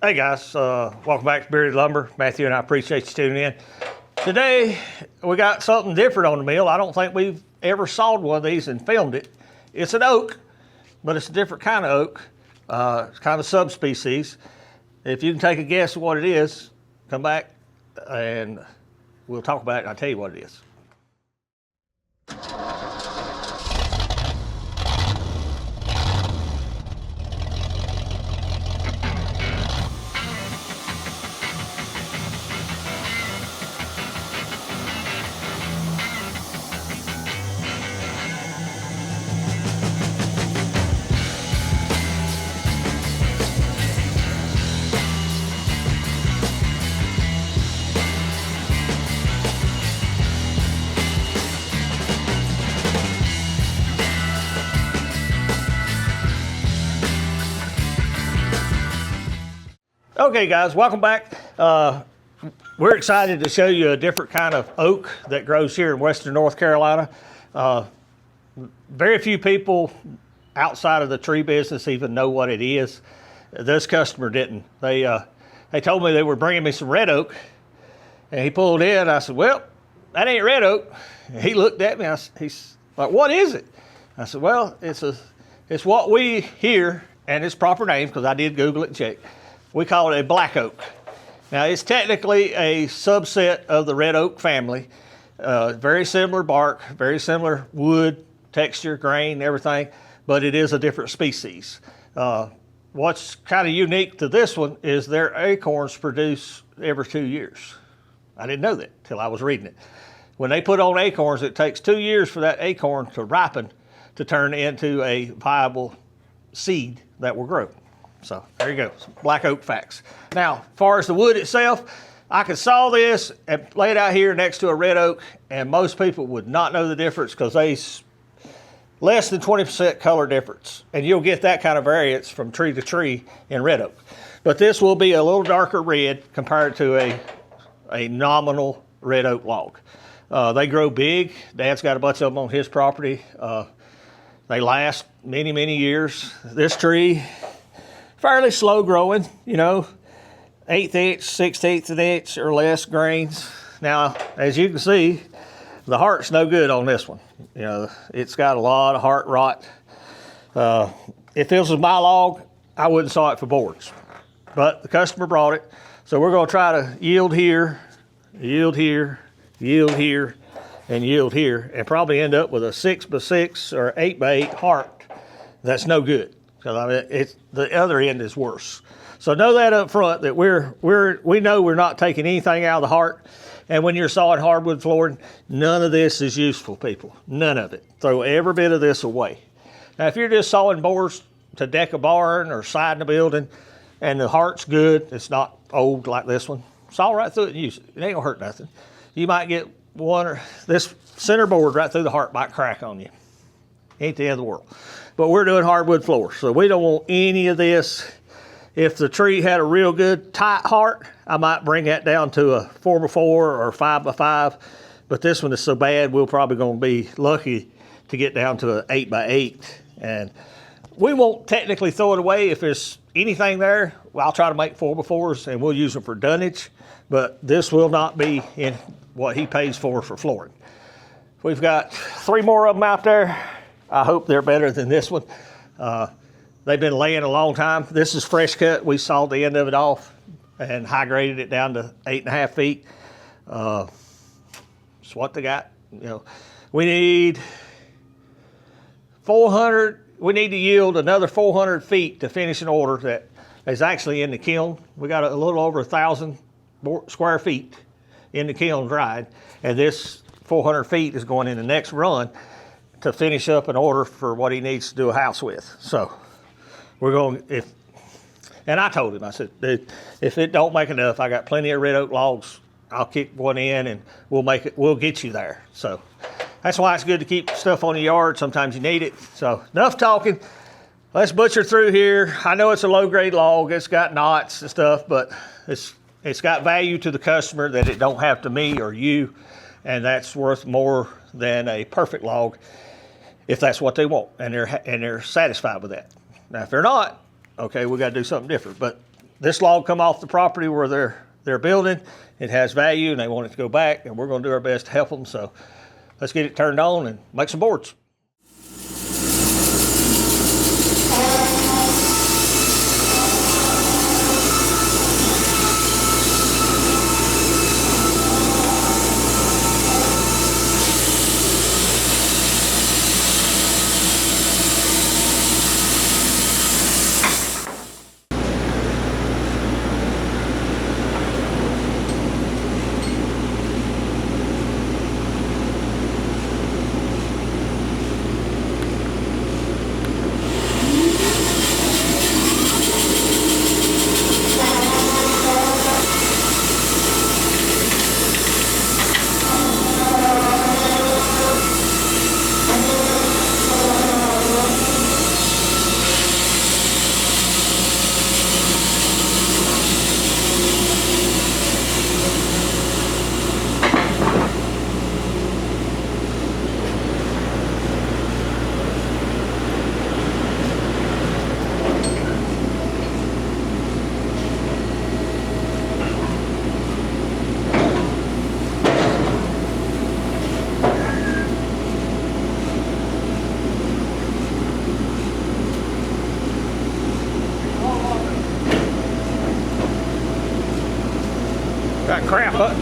Hey guys, welcome back to Bearded Lumber. Matthew and I appreciate you tuning in. Today we got something different on the mill. I don't think we've ever sawed one of these and filmed it. It's an oak, but it's a different kind of oak. It's kind of subspecies. If you can take a guess at what it is, come back and we'll talk about it and I'll tell you what it is. Okay guys, welcome back. We're excited to show you a different kind of oak that grows here in Western North Carolina. Very few people outside of the tree business even know what it is. This customer didn't. They told me they were bringing me some red oak, and he pulled in. I said, well, that ain't red oak. And he looked at me. He's like, what is it? I said, well, it's what we hear, and its proper name, because I did Google it and check. We call it a black oak. Now, it's technically a subset of the red oak family. Very similar bark, very similar wood, texture, grain, everything, but it is a different species. What's kind of unique to this one is their acorns produce every 2 years. I didn't know that till I was reading it. When they put on acorns, it takes 2 years for that acorn to ripen to turn into a viable seed that will grow. So there you go, some black oak facts. Now, as far as the wood itself, I could saw this and lay it out here next to a red oak, and most people would not know the difference because they less than 20% color difference. And you'll get that kind of variance from tree to tree in red oak. But this will be a little darker red compared to a nominal red oak log. They grow big. Dad's got a bunch of them on his property. They last many, many years. This tree, fairly slow growing, you know, 1/8 inch, 1/16 of an inch or less grains. Now, as you can see, the heart's no good on this one. You know, it's got a lot of heart rot. If this was my log, I wouldn't saw it for boards, but the customer brought it. So we're gonna try to yield here, yield here, yield here, and yield here, and probably end up with a 6x6 or 8x8 heart that's no good. Because I mean, the other end is worse. So know that up front that we know we're not taking anything out of the heart. And when you're sawing hardwood flooring, none of this is useful, people. None of it. Throw every bit of this away. Now, if you're just sawing boards to deck a barn or siding a building, and the heart's good, it's not old like this one, saw right through it and use it. It ain't gonna hurt nothing. You might get one or this center board right through the heart might crack on you. Ain't the end of the world. But we're doing hardwood floors, so we don't want any of this. If the tree had a real good tight heart, I might bring that down to a 4x4 or 5x5. But this one is so bad, we're probably gonna be lucky to get down to an 8x8. And we won't technically throw it away. If there's anything there, well, I'll try to make 4x4s and we'll use them for dunnage. But this will not be in what he pays for flooring. We've got 3 more of them out there. I hope they're better than this one. They've been laying a long time. This is fresh cut. We sawed the end of it off and high graded it down to 8.5 feet. It's what they got. You know, we need 400. We need to yield another 400 feet to finish an order that is actually in the kiln. We got a little over 1,000 square feet in the kiln dried, and this 400 feet is going in the next run to finish up an order for what he needs to do a house with. So we're going, and I told him, I said, dude, if it don't make enough, I got plenty of red oak logs. I'll kick one in and we'll get you there. So that's why it's good to keep stuff on the yard. Sometimes you need it. So enough talking. Let's butcher through here. I know it's a low grade log. It's got knots and stuff, but it's got value to the customer that it don't have to me or you. And that's worth more than a perfect log if that's what they want and they're satisfied with that. Now, if they're not, okay, we got to do something different. But this log come off the property where they're building. It has value and they want it to go back, and we're going to do our best to help them. So let's get it turned on and make some boards. Got crap up.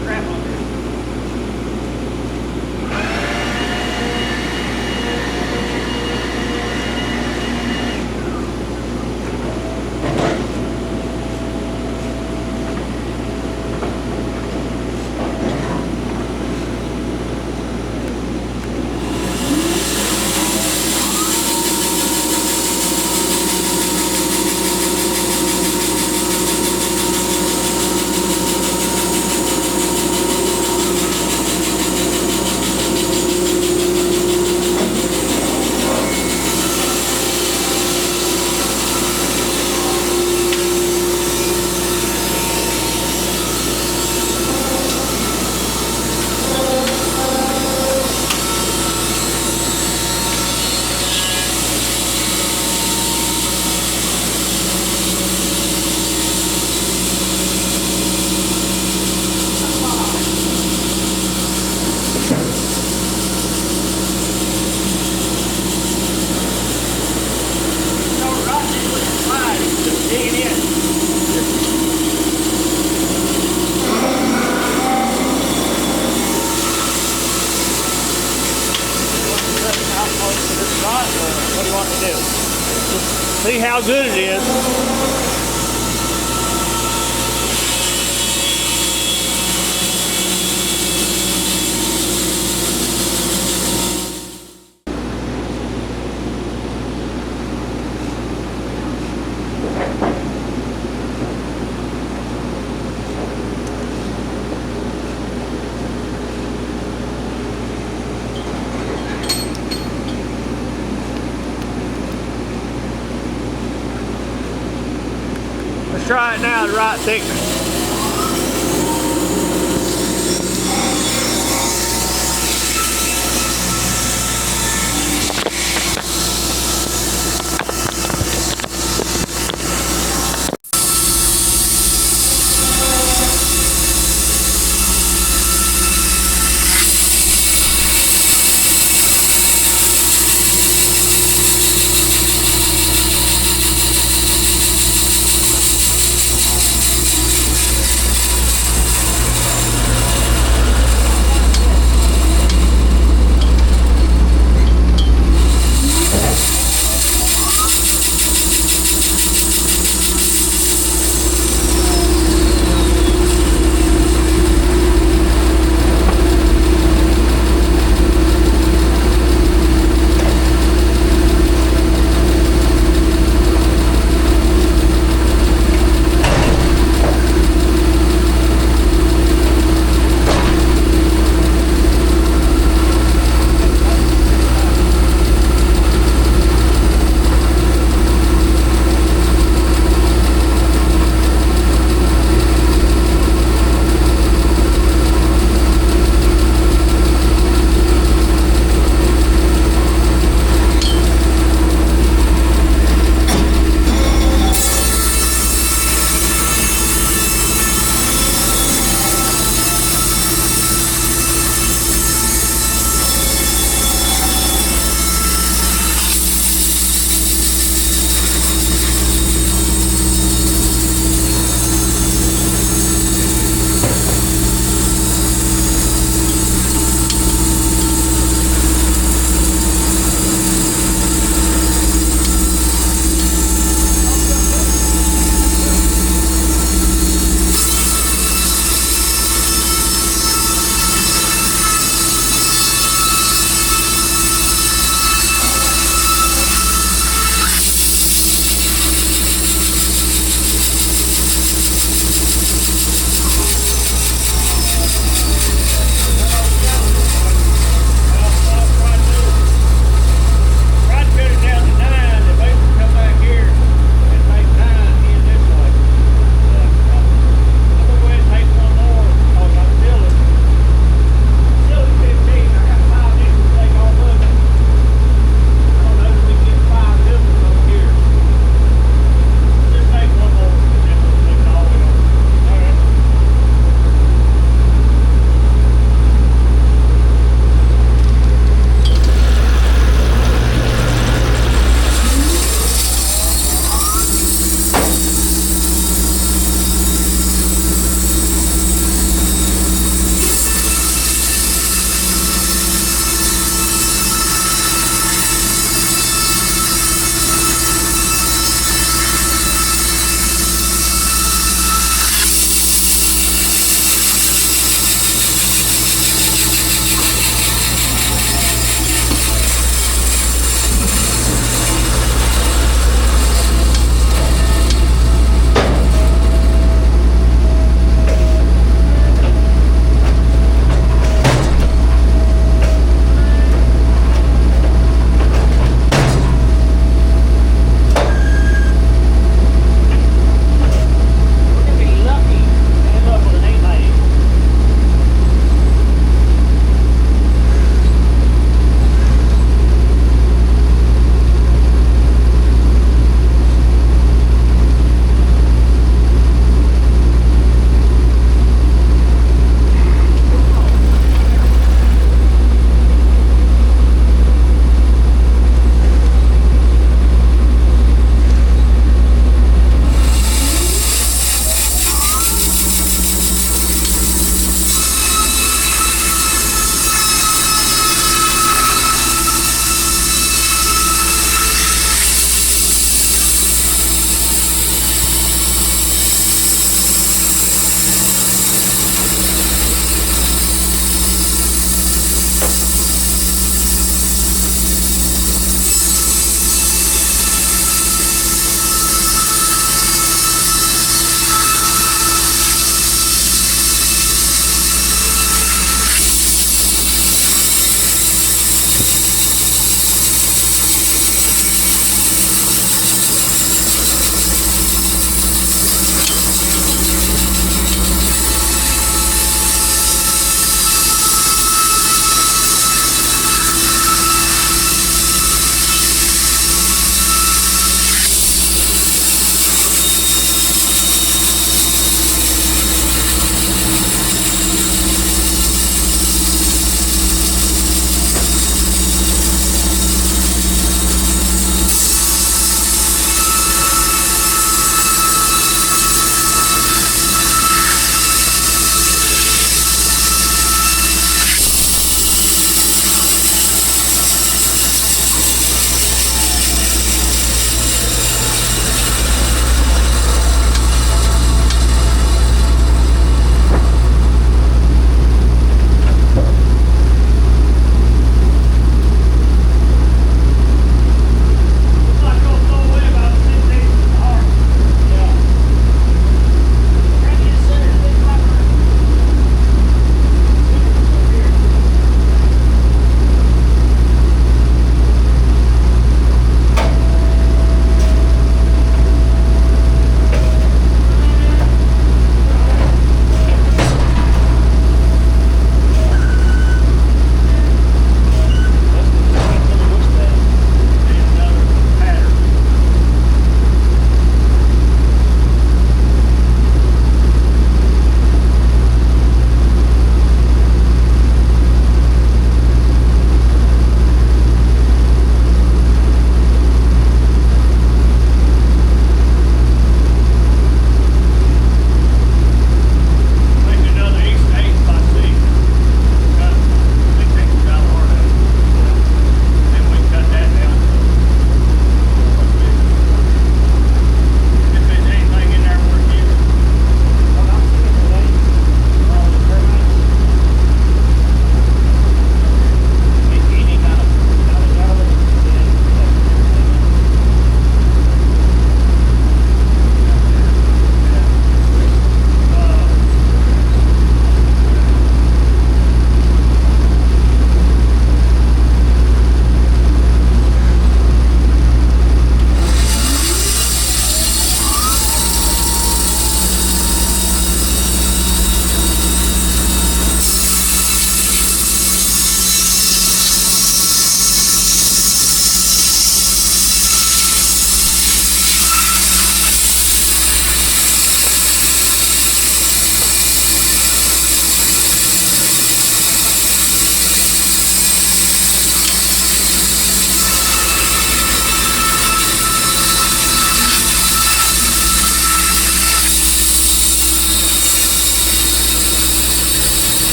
What do you want to do? Just see how good it is. Let's try it now, the right thickness.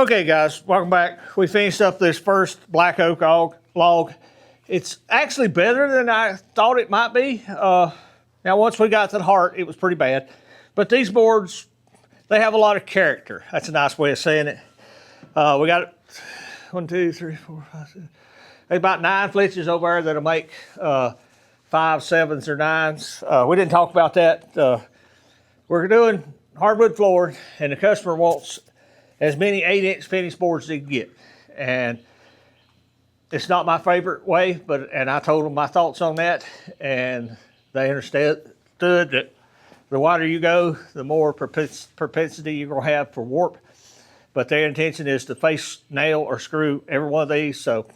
Okay, guys, welcome back. We finished up this first black oak log. It's actually better than I thought it might be. Now, once we got to the heart, it was pretty bad. But these boards, they have a lot of character. That's a nice way of saying it. We got 1, 2, 3, 4, 5, 6. There's about 9 flitches over there that'll make 5, 7s, or 9s. We didn't talk about that. We're doing hardwood flooring, and the customer wants as many 8-inch finish boards as he can get. And it's not my favorite way, and I told them my thoughts on that, and they understood that the wider you go, the more propensity you're going to have for warp. But their intention is to face, nail, or screw every one of these, so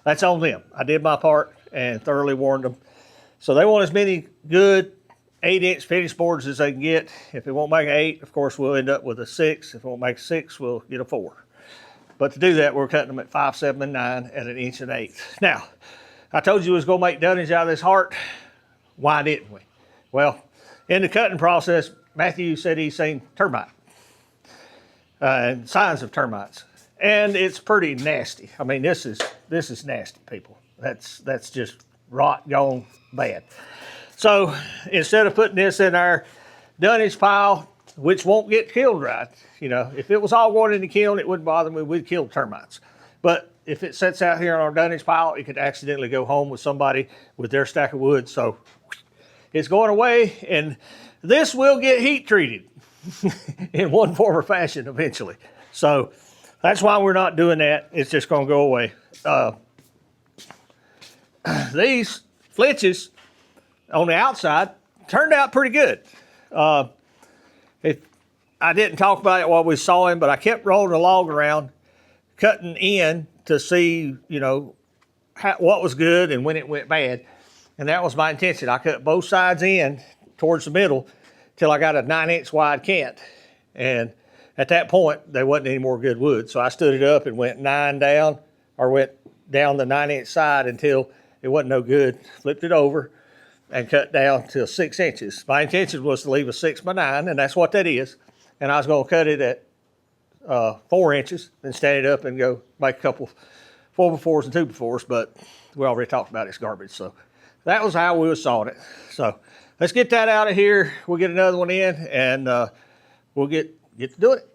that's on them. I did my part and thoroughly warned them. So they want as many good 8-inch finish boards as they can get. If it won't make an 8, of course, we'll end up with a 6. If it won't make a 6, we'll get a 4. But to do that, we're cutting them at 5, 7, and 9 at 1 1/8 inches. Now, I told you we was going to make dunnage out of this heart. Why didn't we? Well, in the cutting process, Matthew said he's seen termite and signs of termites, and it's pretty nasty. I mean, this is nasty, people. That's just rot gone bad. So instead of putting this in our dunnage pile, which won't get kiln right, you know, if it was all going in the kiln, it wouldn't bother me. We'd kill termites. But if it sits out here on our dunnage pile, it could accidentally go home with somebody with their stack of wood. So it's going away, and this will get heat treated in one form or fashion eventually. So that's why we're not doing that. It's just going to go away. These flitches on the outside turned out pretty good. I didn't talk about it while we saw him, but I kept rolling the log around, cutting in to see, you know, what was good and when it went bad. And that was my intention. I cut both sides in towards the middle till I got a 9-inch wide cant. And at that point, there wasn't any more good wood. So I stood it up and went 9 down, or went down the 9-inch side until it wasn't no good. Flipped it over and cut down to 6 inches. My intention was to leave a 6 by 9, and that's what that is. And I was going to cut it at 4 inches, then stand it up and go make a couple 4x4s and 2x4s, but we already talked about it's garbage. So that was how we was sawing it. So let's get that out of here. We'll get another one in, and we'll get to doing it.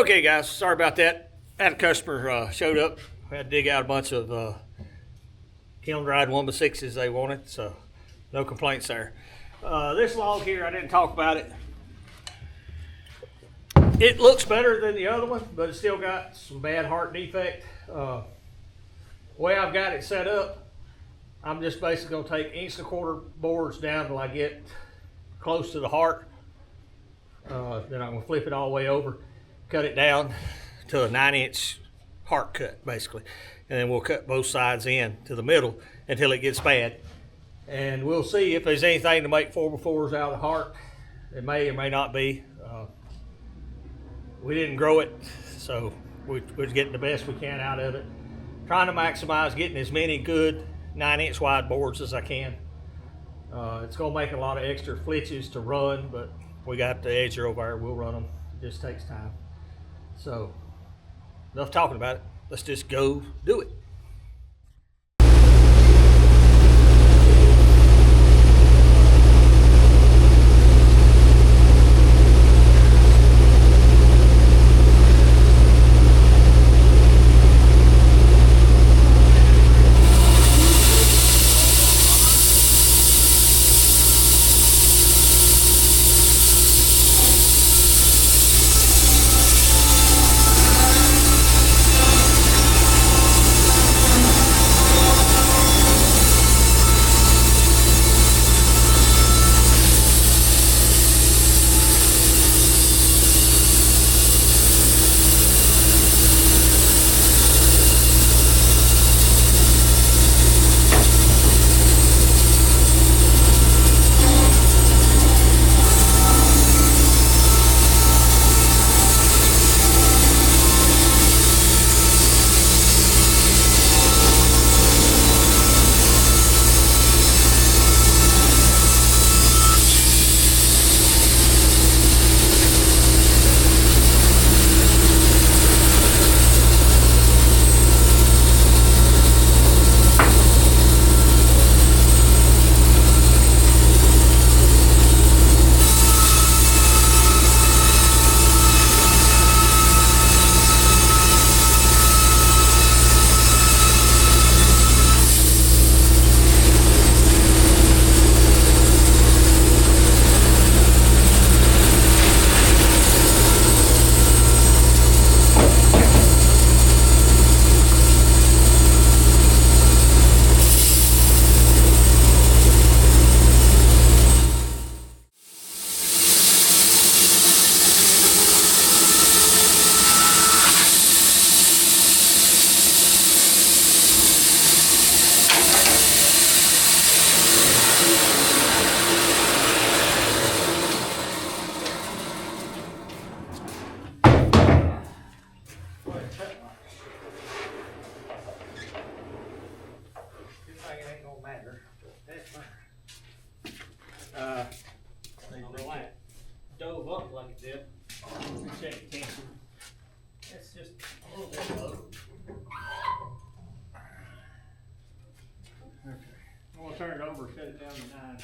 Okay, guys, sorry about that. I had a customer showed up. I had to dig out a bunch of kiln dried 1x6s they wanted, so no complaints there. This log here, I didn't talk about it. It looks better than the other one, but it's still got some bad heart defect. The way I've got it set up, I'm just basically gonna take 1.25 boards down till I get close to the heart. Then I'm gonna flip it all the way over, cut it down to a 9-inch heart cut, basically. And then we'll cut both sides in to the middle until it gets bad. And we'll see if there's anything to make 4x4s out of the heart. It may or may not be. We didn't grow it, so we're getting the best we can out of it. Trying to maximize getting as many good 9-inch wide boards as I can. It's gonna make a lot of extra flitches to run, but we got the edger over there, we'll run them. It just takes time. So, enough talking about it. Let's just go do it. Dove up like it did. Check the tension. It's just a little bit low. Okay. I'm gonna turn it over, set it down to 9.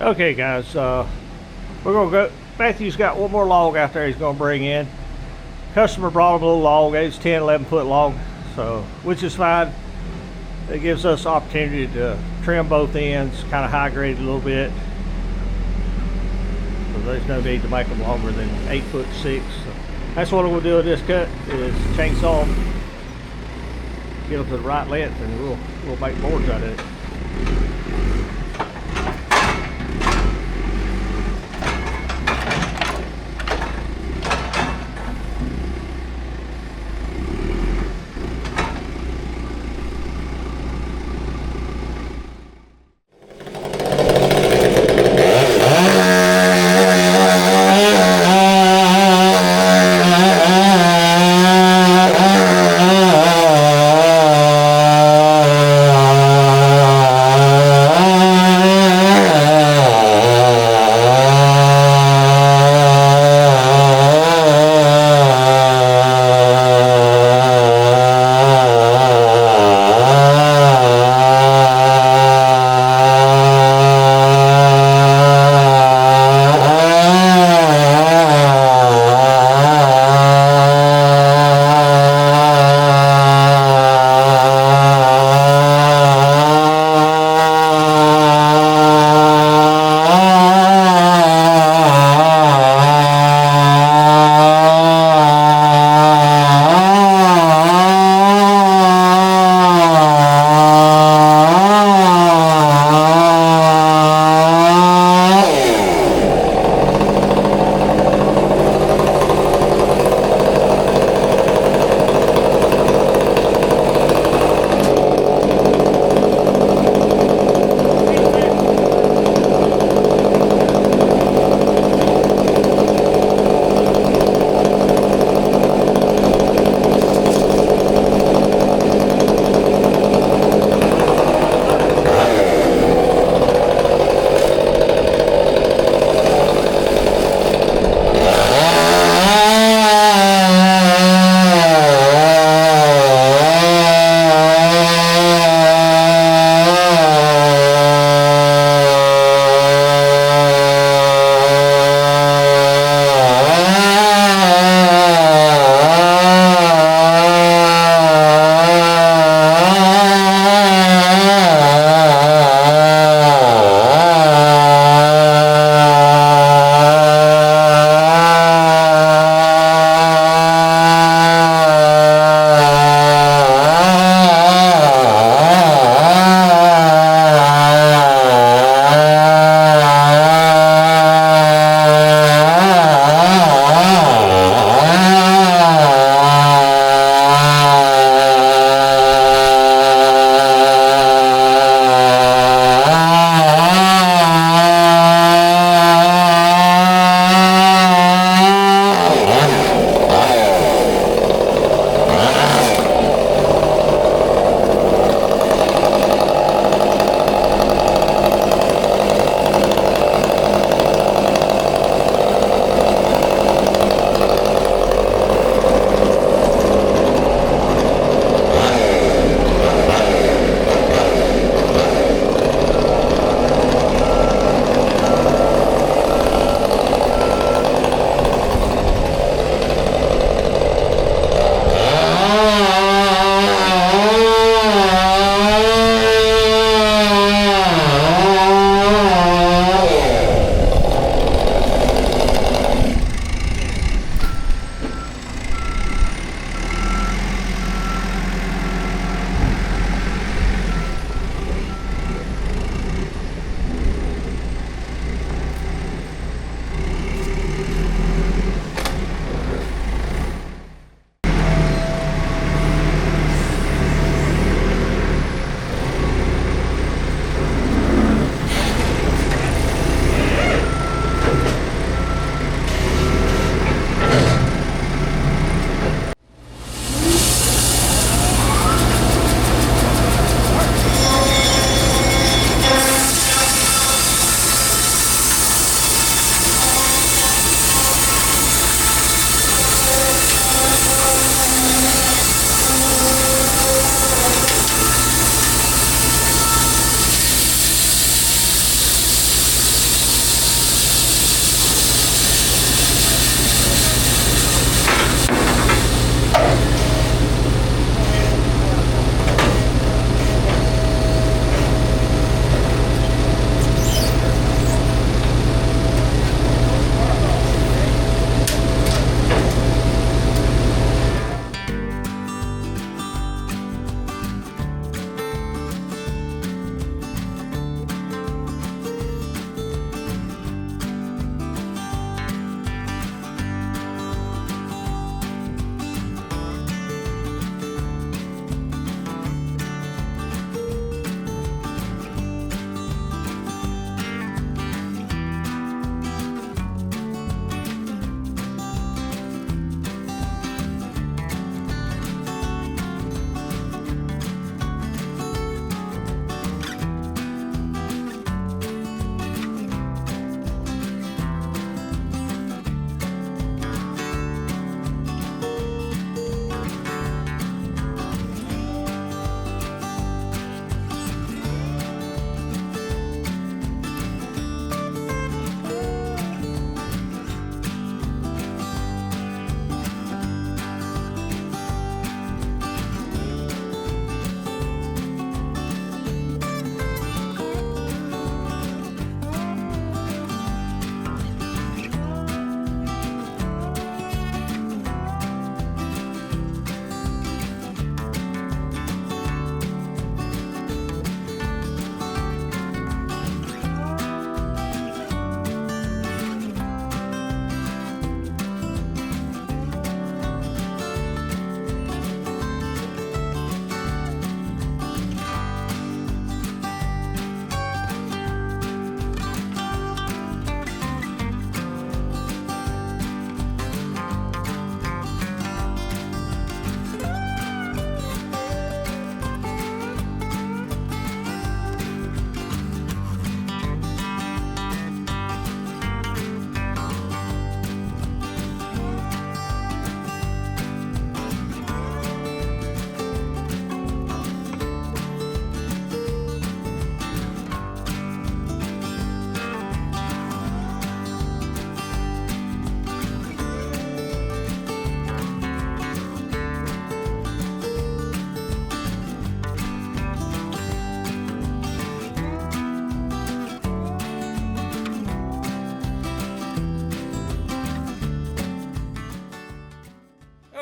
Okay, guys, we're gonna go. Matthew's got one more log out there he's gonna bring in. Customer brought him a little log. It's 10, 11 foot log, so which is fine. It gives us opportunity to trim both ends, kind of high grade a little bit. So there's no need to make them longer than 8'6". So that's what we'll do with this cut is chainsaw, get them to the right length, and we'll make boards out of it.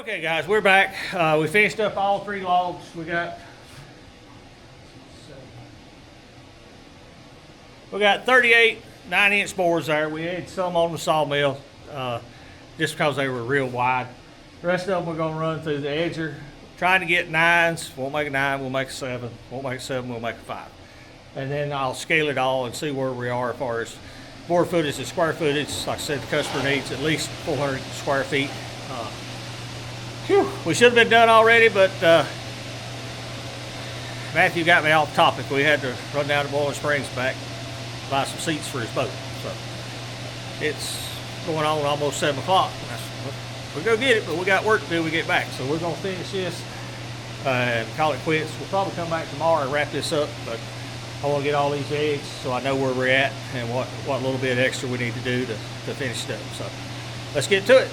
Okay guys, we're back. We finished up all 3 logs. We got 38 9-inch boards there. We had some on the sawmill just because they were real wide. The rest of them we're gonna run through the edger. Trying to get 9s. Won't make a 9, we'll make a 7. Won't make a 7, we'll make a 5. And then I'll scale it all and see where we are as far as board footage and square footage. Like I said, the customer needs at least 400 square feet. We should have been done already, but Matthew got me off topic. We had to run down to Boiling Springs back, buy some seats for his boat. So it's going on almost 7 o'clock. We'll go get it, but we got work to do when we get back. So we're gonna finish this and call it quits. We'll probably come back tomorrow and wrap this up, but I want to get all these eggs so I know where we're at and what little bit extra we need to do to finish it up. So let's get to it.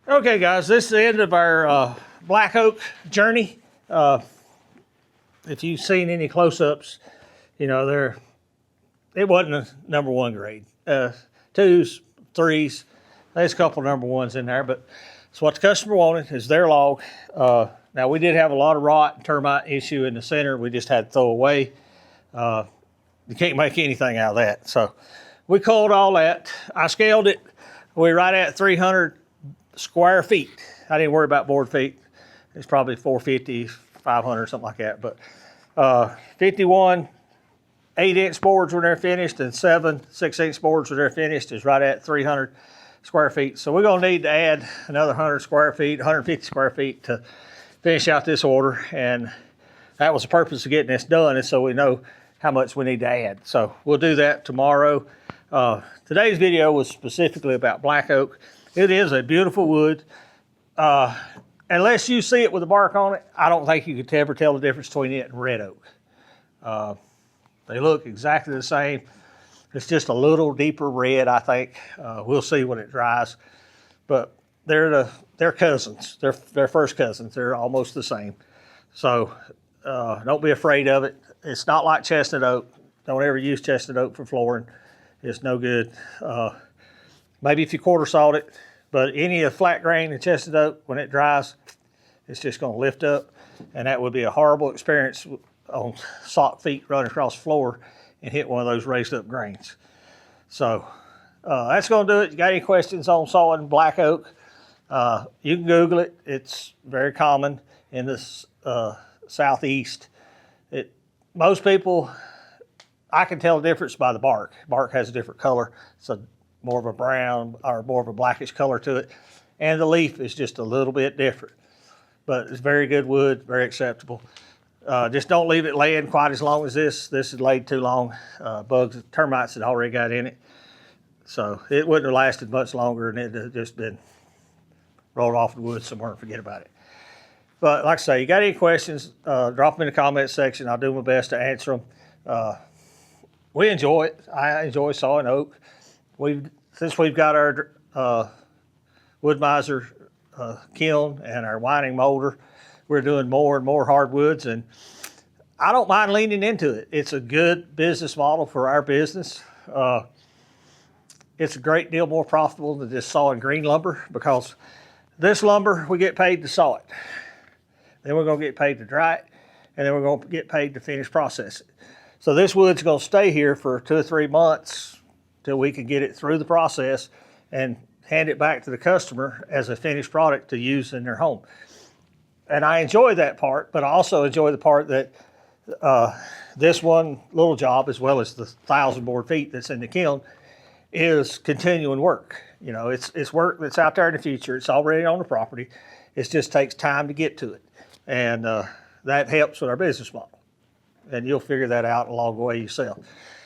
Okay guys, this is the end of our black oak journey. If you've seen any close-ups, you know, it wasn't a #1 grade. 2s, 3s, there's a couple #1s in there, but it's what the customer wanted, is their log. Now we did have a lot of rot and termite issue in the center we just had to throw away. You can't make anything out of that. So we culled all that. I scaled it. We're right at 300 square feet. I didn't worry about board feet. It's probably 450, 500, something like that. But 51 8-inch boards when they're finished and 7 6-inch boards when they're finished is right at 300 square feet. So we're gonna need to add another 100 square feet, 150 square feet to finish out this order. And that was the purpose of getting this done, is so we know how much we need to add. So we'll do that tomorrow. Today's video was specifically about black oak. It is a beautiful wood. Unless you see it with the bark on it, I don't think you could ever tell the difference between it and red oak. They look exactly the same. It's just a little deeper red, I think. We'll see when it dries. But they're cousins. They're first cousins. They're almost the same. So don't be afraid of it. It's not like chestnut oak. Don't ever use chestnut oak for flooring. It's no good. Maybe if you quarter sawed it, but any of flat grain and chestnut oak, when it dries, it's just gonna lift up, and that would be a horrible experience on sock feet running across the floor and hit one of those raised up grains. So that's gonna do it. You got any questions on sawing black oak, you can Google it. It's very common in this southeast. Most people, I can tell the difference by the bark. Bark has a different color. So more of a brown or more of a blackish color to it. And the leaf is just a little bit different. But it's very good wood, very acceptable. Just don't leave it laying quite as long as this. This is laid too long. Bugs, termites had already got in it. So it wouldn't have lasted much longer, and it had just been rolled off the wood somewhere and forget about it. But like I say, you got any questions, drop them in the comment section. I'll do my best to answer them. We enjoy it. I enjoy sawing oak. Since we've got our wood miser kiln and our winding molder, we're doing more and more hardwoods, and I don't mind leaning into it. It's a good business model for our business. It's a great deal more profitable than just sawing green lumber, because this lumber, we get paid to saw it. Then we're gonna get paid to dry it, and then we're going to get paid to finish processing. So this wood's going to stay here for 2 or 3 months till we can get it through the process and hand it back to the customer as a finished product to use in their home. And I enjoy that part, but I also enjoy the part that this one little job, as well as the 1,000 board feet that's in the kiln, is continuing work. You know, it's work that's out there in the future. It's already on the property. It just takes time to get to it. And that helps with our business model. And you'll figure that out along the way yourself.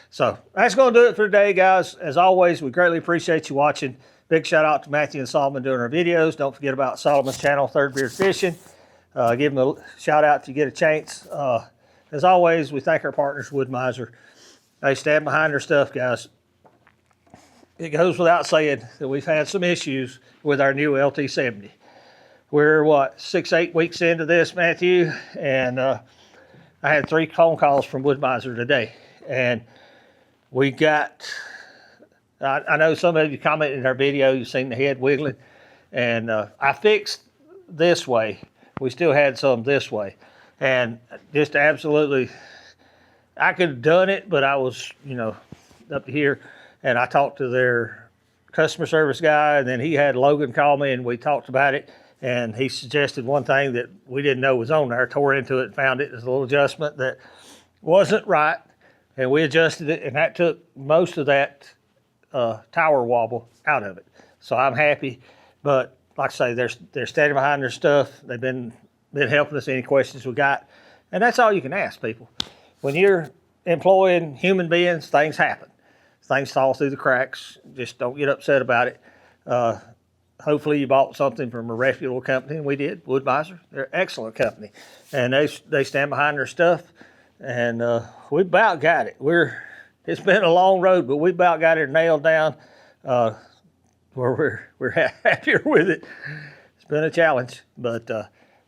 So that's going to do it for today, guys. As always, we greatly appreciate you watching. Big shout out to Matthew and Solomon doing our videos. Don't forget about Solomon's channel, Third Beard Fishing. Give them a shout out if you get a chance. As always, we thank our partners, Wood Mizer. They stand behind their stuff, guys. It goes without saying that we've had some issues with our new LT70. We're, what, 6-8 weeks into this, Matthew? And I had 3 phone calls from Wood Mizer today. And we got, I know some of you commented in our video, you've seen the head wiggling. And I fixed this way. We still had some this way. And just absolutely, I could have done it, but I was, you know, up to here. And I talked to their customer service guy, and then he had Logan call me, and we talked about it. And he suggested one thing that we didn't know was on there. Tore into it and found it. There's a little adjustment that wasn't right, and we adjusted it, and that took most of that tower wobble out of it. So I'm happy, but like I say, they're standing behind their stuff. They've been helping us any questions we got, and that's all you can ask people. When you're employing human beings, things happen. Things fall through the cracks. Just don't get upset about it. Hopefully you bought something from a reputable company, and we did, Wood Mizer. They're an excellent company, and they stand behind their stuff, and we about got it. It's been a long road, but we about got it nailed down where we're happier with it. It's been a challenge, but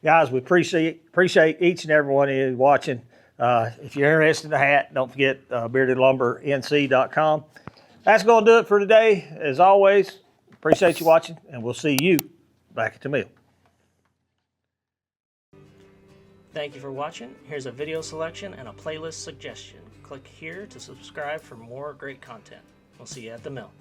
guys, we appreciate each and every one of you watching. If you're interested in the hat, don't forget beardedlumbernc.com. That's going to do it for today. As always, appreciate you watching, and we'll see you back at the mill. Thank you for watching. Here's a video selection and a playlist suggestion. Click here to subscribe for more great content. We'll see you at the mill.